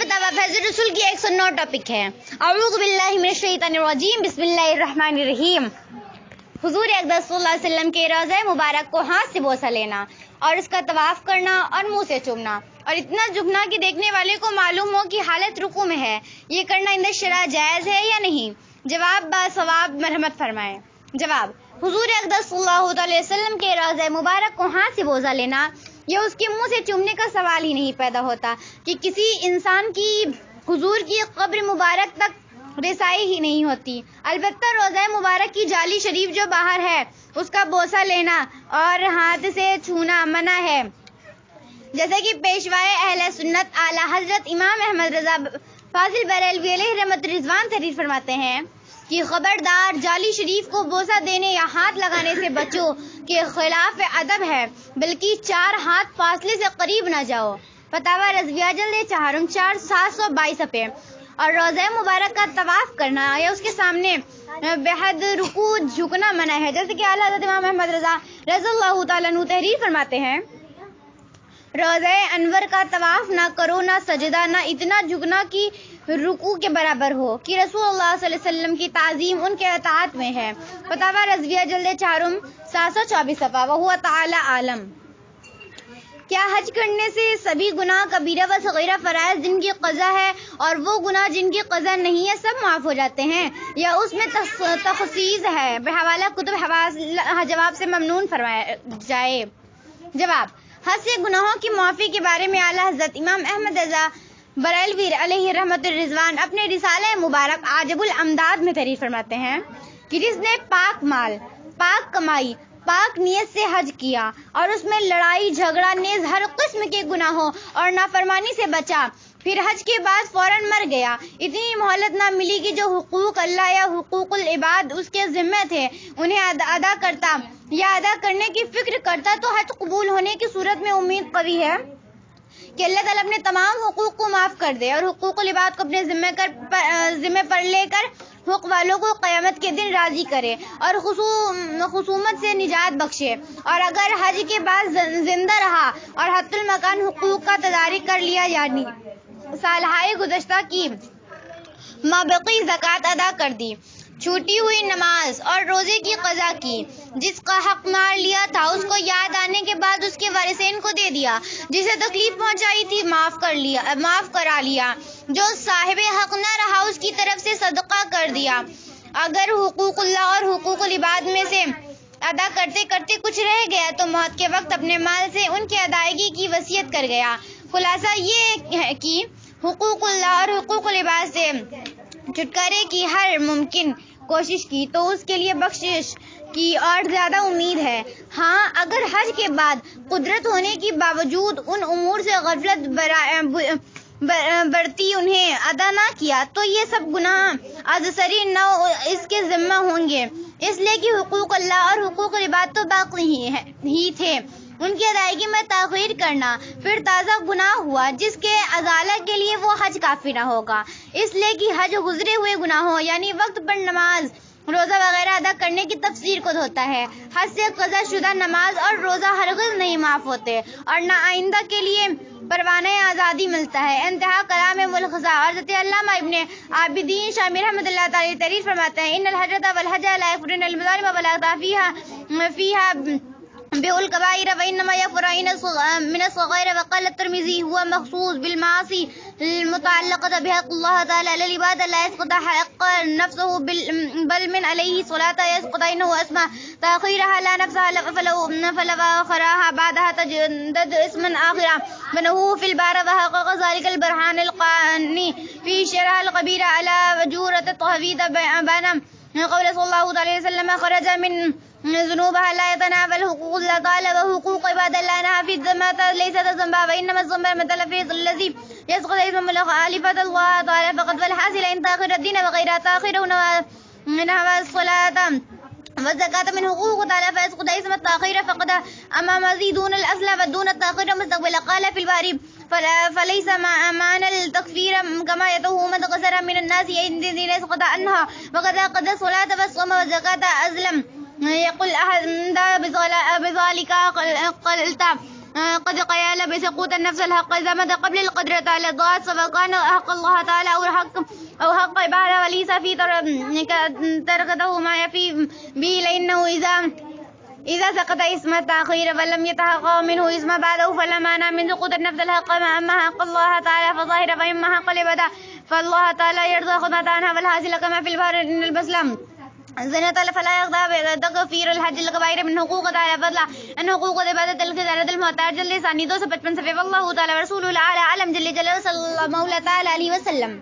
فتاوی فیض رسول کی 109 ٹاپک ہے۔ اعوذ باللہ من الشیطان الرجیم، بسم اللہ الرحمن الرحیم۔ حضور اقدس صلی اللہ علیہ وسلم کے روضہ مبارک کو ہاتھ سے بوسہ لینا اور اس کا طواف کرنا اور منہ سے چومنا اور اتنا جھکنا کہ دیکھنے والے کو معلوم ہو کہ حالت رکوع میں ہے، یہ کرنا عند الشرع جائز ہے یا نہیں؟ جواب باثواب مرحمت فرمائے۔ جواب: حضور اقدس صلی اللہ علیہ وسلم کے روضہ مبارک کو ہاتھ سے بوسہ لینا یا اس کے منہ سے چومنے کا سوال ہی نہیں پیدا ہوتا کہ کسی انسان کی حضور کی قبر مبارک تک رسائی ہی نہیں ہوتی۔ البتہ روضہ مبارک کی جالی شریف جو باہر ہے اس کا بوسہ لینا اور ہاتھ سے چھونا منع ہے، جیسا کہ پیشوائے اہل سنت اعلیٰ حضرت امام احمد رضا فاضل بریلوی علیہ رحمت رضوان تحریر فرماتے ہیں کہ خبردار، جالی شریف کو بوسہ دینے یا ہاتھ لگانے سے بچو کہ خلاف ادب ہے، بلکہ 4 ہاتھ فاصلے سے قریب نہ جاؤ۔ فتاوی رضویہ جلد 4 722 صفحے۔ اور روضہ مبارک کا طواف کرنا یا اس کے سامنے بحد رکوع جھکنا منع ہے، جیسے کہ اعلیٰ حضرت امام احمد رضا رضی اللہ تعالیٰ عنہ تحریر فرماتے ہیں: روضہ انور کا طواف نہ کرو، نہ سجدہ، نہ اتنا جھکنا کہ رکوع کے برابر ہو کہ رسول اللہ صلی اللہ علیہ وسلم کی تعظیم ان کے اطاعت میں ہے۔ فتاوی رضویہ جلد 4 724 صفحہ۔ وہو تعالی عالم۔ کیا حج کرنے سے سبھی گناہ کبیرہ و صغیرہ فرائض جن کی قضا ہے اور وہ گناہ جن کی قضا نہیں ہے سب معاف ہو جاتے ہیں، یا اس میں تخصیص ہے؟ بحوالہ کتب جواب سے ممنون فرمایا جائے۔ جواب: حج سے گناہوں کی معافی کے بارے میں اعلیٰ حضرت امام احمد رضا بریلوی علیہ رحمت الرضوان اپنے رسالہ مبارک عاجب الامداد میں تحریر فرماتے ہیں کہ جس نے پاک مال، پاک کمائی، پاک نیت سے حج کیا اور اس میں لڑائی جھگڑا نیز ہر قسم کے گناہوں اور نافرمانی سے بچا، پھر حج کے بعد فوراً مر گیا، اتنی مہلت نہ ملی کہ جو حقوق اللہ یا حقوق العباد اس کے ذمہ تھے انہیں ادا کرتا یا ادا کرنے کی فکر کرتا، تو حج قبول ہونے کی صورت میں امید قوی ہے کہ اللہ تعالیٰ اپنے تمام حقوق کو معاف کر دے اور حقوق العباد کو اپنے ذمہ پر لے کر حق والوں کو قیامت کے دن راضی کرے اور خصومت سے نجات بخشے۔ اور اگر حج کے بعد زندہ رہا اور حت المکان حقوق کا تدارک کر لیا، یعنی سالہائے گزشتہ کی مابقی زکوٰۃ ادا کر دی، چھوٹی ہوئی نماز اور روزے کی قضا کی، جس کا حق مار لیا تھا اس کو یاد آنے کے بعد اس کے وارثین کو دے دیا، جسے تکلیف پہنچائی تھی معاف کرا لیا، جو صاحب حق نہ رہا اس کی طرف سے صدقہ کر دیا، اگر حقوق اللہ اور حقوق العباد میں سے ادا کرتے کرتے کچھ رہ گیا تو موت کے وقت اپنے مال سے ان کی ادائیگی کی وصیت کر گیا۔ خلاصہ یہ ہے کہ حقوق اللہ اور حقوق العباد سے چھٹکارے کی ہر ممکن کوشش کی تو اس کے لیے بخشش کی اور زیادہ امید ہے۔ ہاں، اگر حج کے بعد قدرت ہونے کے باوجود ان امور سے غفلت برتی انہیں ادا نہ کیا تو یہ سب گناہ از سری نو اس کے ذمہ ہوں گے، اس لیے کہ حقوق اللہ اور حقوق العباد تو باقی ہی تھے، ان کی ادائیگی میں تاخیر کرنا پھر تازہ گناہ ہوا جس کے ازالہ کے لیے وہ حج کافی نہ ہوگا، اس لیے کہ حج گزرے ہوئے گناہوں یعنی وقت پر نماز، روزہ وغیرہ ادا کرنے کی تفسیر کو دھوتا ہے۔ حج سے قضا شدہ نماز اور روزہ ہرگز نہیں معاف ہوتے اور نہ آئندہ کے لیے پروانہ آزادی ملتا ہے۔ انتہا کلام ملخصہ۔ حضرت علامہ ابن عابدین شامی رحمۃ اللہ تعالی تعریف فرماتے ہیں: ان الحجۃ والحج لا یغفرن المظالم ولا فیہا بالکبائر وانما یغفرن من الصغائر۔ وقال الترمذی هو مخصوص بالمعاصی المتعلقة بحق الله تعالى على العباد لا يسقط حق نفسه بل من عليه صلاة يسقط انه اسمى تاخيرها لا نفسها فلو اخرها بعدها تجدد اسما اخرا بنه في البار وحقق ذلك البرهان القاني في شرح القبير على وجورة التحويد بين قول صلى الله عليه وسلم خرج من ذنوبها لا يتناول حقوق الله تعالى وحقوق عباد الله انها في الذمة ليست ذنبا وانما الذنب المتلفظ الذي يسقط اسم مخالفة الله تعالى فقد والحاصل ان تاخير الدين وغير تاخيره منها الصلاة والزكاة من حقوق تعالى فيسقط اسم التاخير فقد اما مزيد دون الاصل ودون التاخير مستقبل. قال في الباري فليس معنى التكفير كما يتوهم من قصر من الناس الذين يسقط عنها وقد قضى الصلاة والصوم والزكاة أزلم يقول أحد بذلك قلت قد قيل بسقوط النفس الحق إذا مدى قبل القدرة على الضاد سواء كان حق الله تعالى أو حق عبادة وليس في تركته ما يفي به لأنه إذا سقط اسم التأخير فلم يتحقق منه اسم بعده فلا معنى من سقوط النفس الحق أما حق الله تعالى فظاهر فإما حق العبادة فالله تعالى يرضى خدمة عنها والحاصل كما في البحر إن المسلم زنا تعالى فلا يقضى تغفير الحج الكبائر من حقوق تعالى فضلا ان حقوق عبادت الخزانة المحتاج جل ثاني 255 صفحے والله تعالى ورسوله الاعلى علم جل جلاله صلی اللہ مولا تعالی علیہ وسلم.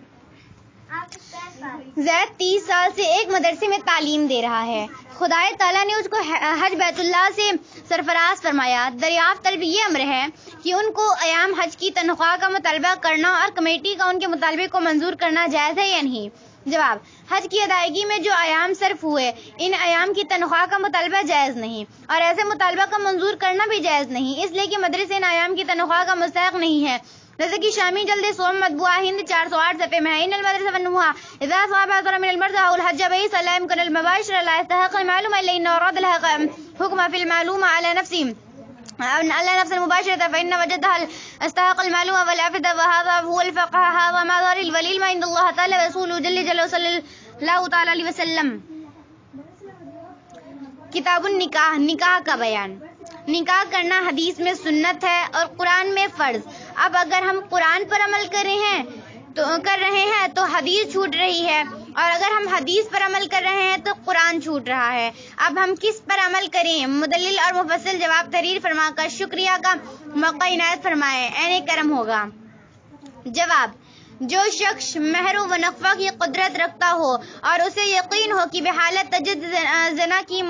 زید 30 سال سے ایک مدرسے میں تعلیم دے رہا ہے. خدا تعالیٰ نے اس کو حج بیت اللہ سے سرفراز فرمایا. دریافت طلب یہ امر ہے کہ ان کو ایام حج کی تنخواہ کا مطالبہ کرنا اور کمیٹی کا ان کے مطالبے کو منظور کرنا جائز ہے یا نہیں؟ جواب: حج کی ادائیگی میں جو ایام صرف ہوئے ان ایام کی تنخواہ کا مطالبہ جائز نہیں اور ایسے مطالبہ کا منظور کرنا بھی جائز نہیں، اس لیے کہ مدرسے ان ایام کی تنخواہ کا مستحق نہیں ہے. جیسے کہ شامی جلد سوم مطبوعہ ہند 408 صفحے میں ہے ان المدرسہ فنوہا اذا صاب اثر من المرضى او الحج به صلى يمكن المباشر لا يستحق المعلومه الا ان اراد الحكم في المعلومه على نفس المباشرة فإن وجدها استحق المعلومة والعفد وهذا هو الفقه هذا ما ظهر الولي ما عند الله تعالى ورسوله جل جلاله صلی اللہ تعالی علیہ وسلم. کتاب النکاح، نکاح کا بیان. نکاح کرنا حدیث میں سنت ہے اور قرآن میں فرض. اب اگر ہم قرآن پر عمل کر رہے ہیں تو حدیث چھوٹ رہی ہے اور اگر ہم حدیث پر عمل کر رہے ہیں تو قرآن چھوٹ رہا ہے. اب ہم کس پر عمل کریں؟ مدلل اور مفصل جواب تحریر فرما کر شکریہ کا موقع عنایت فرمائے، عین کرم ہوگا. جواب: جو شخص مہر و نفقہ کی قدرت رکھتا ہو اور اسے یقین ہو کہ بحالت تجدد زنا کی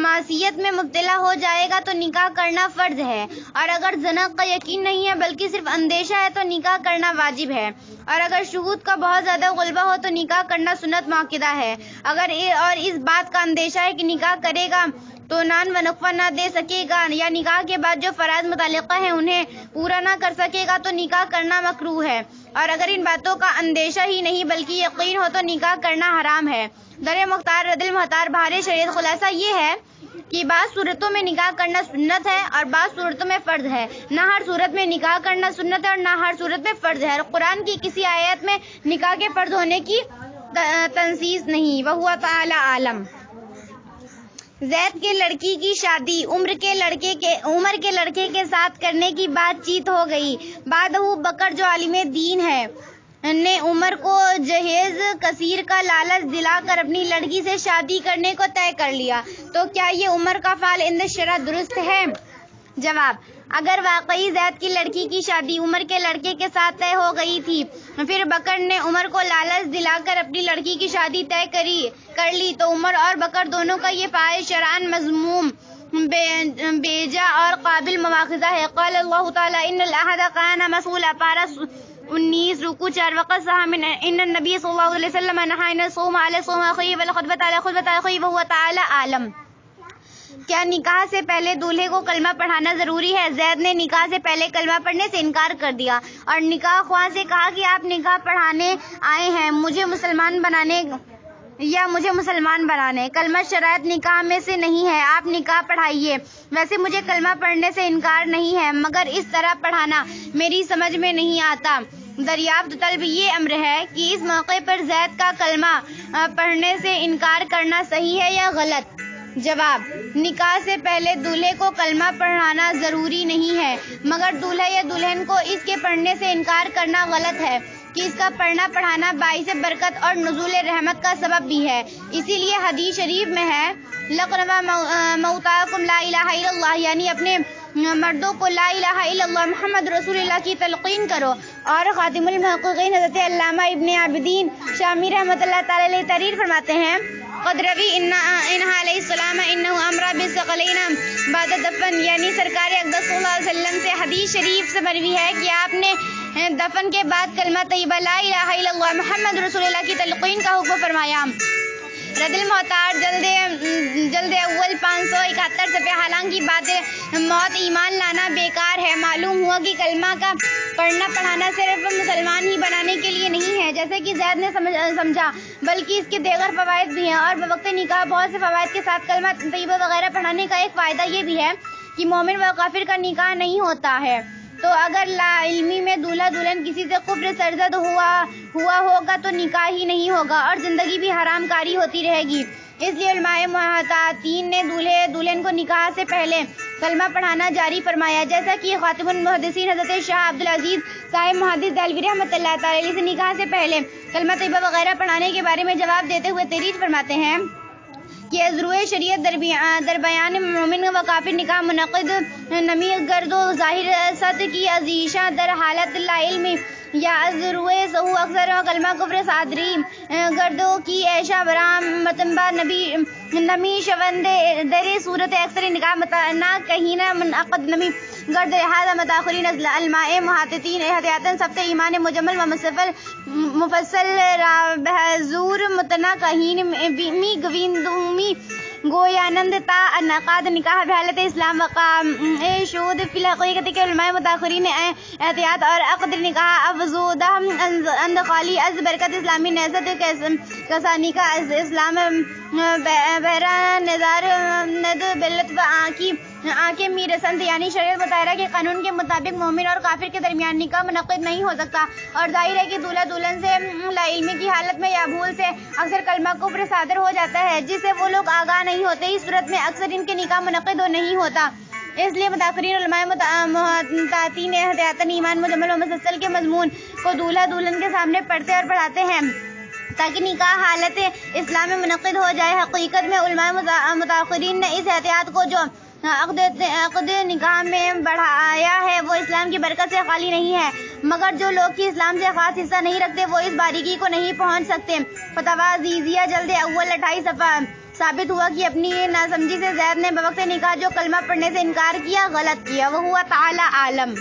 معصیت میں مبتلا ہو جائے گا تو نکاح کرنا فرض ہے، اور اگر زنا کا یقین نہیں ہے بلکہ صرف اندیشہ ہے تو نکاح کرنا واجب ہے، اور اگر شہود کا بہت زیادہ غلبہ ہو تو نکاح کرنا سنت مؤکدہ ہے. اگر اور اس بات کا اندیشہ ہے کہ نکاح کرے گا تو نان و نقفہ نہ دے سکے گا یا نکاح کے بعد جو فرائض متعلقہ ہیں انہیں پورا نہ کر سکے گا تو نکاح کرنا مکروہ ہے، اور اگر ان باتوں کا اندیشہ ہی نہیں بلکہ یقین ہو تو نکاح کرنا حرام ہے. در مختار رد المختار بہار شریعت. خلاصہ یہ ہے کہ بعض صورتوں میں نکاح کرنا سنت ہے اور بعض صورتوں میں فرض ہے. نہ ہر صورت میں نکاح کرنا سنت ہے اور نہ ہر صورت میں فرض ہے، اور قرآن کی کسی آیت میں نکاح کے فرض ہونے کی تنصیص نہیں. وہو تعالی عالم. زید کے لڑکی کی شادی عمر کے لڑکے کے ساتھ کرنے کی بات چیت ہو گئی. بعد بکر جو عالم دین ہے نے عمر کو جہیز کثیر کا لالچ دلا کر اپنی لڑکی سے شادی کرنے کو طے کر لیا، تو کیا یہ عمر کا فعل عند الشرع درست ہے؟ جواب: اگر واقعی زید کی لڑکی کی شادی عمر کے لڑکے کے ساتھ طے ہو گئی تھی پھر بکر نے عمر کو لالچ دلا کر اپنی لڑکی کی شادی طے کر لی تو عمر اور بکر دونوں کا یہ فعل شرعاً مذموم، بیجا اور قابل مواخذہ ہے. قال اللہ تعالی ان العہد کان مسئولا. پارہ 19 رکوع 4. وقت صح من ان النبی صلی اللہ علیہ وسلم نہى عن الصوم علی صوم اخیہ والخطبۃ علی خطبۃ اخیہ وهو تعالی عالم. کیا نکاح سے پہلے دولہے کو کلمہ پڑھانا ضروری ہے؟ زید نے نکاح سے پہلے کلمہ پڑھنے سے انکار کر دیا اور نکاح خواہ سے کہا کہ آپ نکاح پڑھانے آئے ہیں مجھے مسلمان بنانے. کلمہ شرائط نکاح میں سے نہیں ہے، آپ نکاح پڑھائیے. ویسے مجھے کلمہ پڑھنے سے انکار نہیں ہے مگر اس طرح پڑھانا میری سمجھ میں نہیں آتا. دریافت طلب یہ امر ہے کہ اس موقع پر زید کا کلمہ پڑھنے سے انکار کرنا صحیح ہے یا غلط؟ جواب: نکاح سے پہلے دولہے کو کلمہ پڑھانا ضروری نہیں ہے مگر دولہا یا دلہن کو اس کے پڑھنے سے انکار کرنا غلط ہے کہ اس کا پڑھنا پڑھانا باعث برکت اور نزول رحمت کا سبب بھی ہے. اسی لیے حدیث شریف میں ہے لقنوا موتاکم لا الہ الا اللہ، یعنی اپنے مردوں کو لا الہ الا اللہ محمد رسول اللہ کی تلقین کرو. اور خاتم المحققین حضرت علامہ ابن عابدین شامی رحمۃ اللہ تعالی علیہ تحریر فرماتے ہیں قد روی انہا علیہ السلام انہو امرا بالثقلین بعد دفن، یعنی سرکار اقدس صلی اللہ علیہ وسلم سے حدیث شریف سے مروی ہے کہ آپ نے دفن کے بعد کلمہ طیبہ لا الہ الا اللہ محمد رسول اللہ کی تلقین کا حکم فرمایا. رد المحتار جلد اول 571 صفحہ. حالانکہ بات موت ایمان لانا بیکار ہے. معلوم ہوا کہ کلمہ کا پڑھنا پڑھانا صرف مسلمان ہی بنانے کے لیے نہیں ہے جیسے کہ زید نے سمجھا بلکہ اس کے دیگر فوائد بھی ہیں، اور بوقت نکاح بہت سے فوائد کے ساتھ کلمہ طیبہ وغیرہ پڑھانے کا ایک فائدہ یہ بھی ہے کہ مومن و کافر کا نکاح نہیں ہوتا ہے، تو اگر لا علمی میں دولہا دلہن کسی سے کفر سرزد ہوا ہوگا تو نکاح ہی نہیں ہوگا اور زندگی بھی حرام کاری ہوتی رہے گی۔ اس لیے علماء محتاطین نے دولہے دلہن کو نکاح سے پہلے کلمہ پڑھانا جاری فرمایا، جیسا کہ خاتم المحدثین حضرت شاہ عبدالعزیز صاحب محدث دہلوی رحمۃ اللہ تعالی علیہ سے نکاح سے پہلے کلمہ طیبہ وغیرہ پڑھانے کے بارے میں جواب دیتے ہوئے تحریر فرماتے ہیں کہ ازروع شریعت در بیان مومن و کافر نکاح منعقد نمی گرد و ظاہر ست کی عزیشہ در حالت لا علم یا ازروع سہو اکثر کلمہ کفر صادری گردوں کی ایشا برام متنبہ نمی شوند در صورت اکثر نکاح نہ کہیں نہ منعقد نمی گرد لہذا متاخرین علماء محتاطین احتیاطاً ثبت ایمان مجمل و مفصل را بحضور متنا کہیں می گویندومی گویانند تا انعقاد نکاح بحالت اسلام وقع شود فی الحقیقت کے علماء متاخرین احتیاط اور عقد نکاح افزودہ اند خالی از برکت اسلامی نہضت کسانی کا اسلام بہرا نظار ند بلطف آنکھ می رسند، یعنی شریعت مطالعہ کے قانون کے مطابق مومن اور کافر کے درمیان نکاح منعقد نہیں ہو سکتا، اور ظاہر ہے کہ دولہا دلہن سے لا علمی کی حالت میں یا بھول سے اکثر کلمہ کفر صادر ہو جاتا ہے جس سے وہ لوگ آگاہ نہیں ہوتے، اس صورت میں اکثر ان کے نکاح منعقد نہیں ہوتا۔ اس لیے متاخرین علماء محتاطین احتیاطاً ایمان مجمل و مفصل کے مضمون کو دولہا دلہن کے سامنے پڑھتے اور پڑھاتے ہیں تاکہ نکاح حالت اسلام میں منعقد ہو جائے۔ حقیقت میں علماء متاخرین نے اس احتیاط کو جو عقد نکاح میں بڑھایا ہے وہ اسلام کی برکت سے خالی نہیں ہے، مگر جو لوگ کی اسلام سے خاص حصہ نہیں رکھتے وہ اس باریکی کو نہیں پہنچ سکتے۔ فتاویٰ عزیزیہ جلد اول 28 صفحہ۔ ثابت ہوا کہ اپنی ناسمجھی سے زید نے بوقت نکاح جو کلمہ پڑھنے سے انکار کیا غلط کیا، وہ ہوا تعالی عالم۔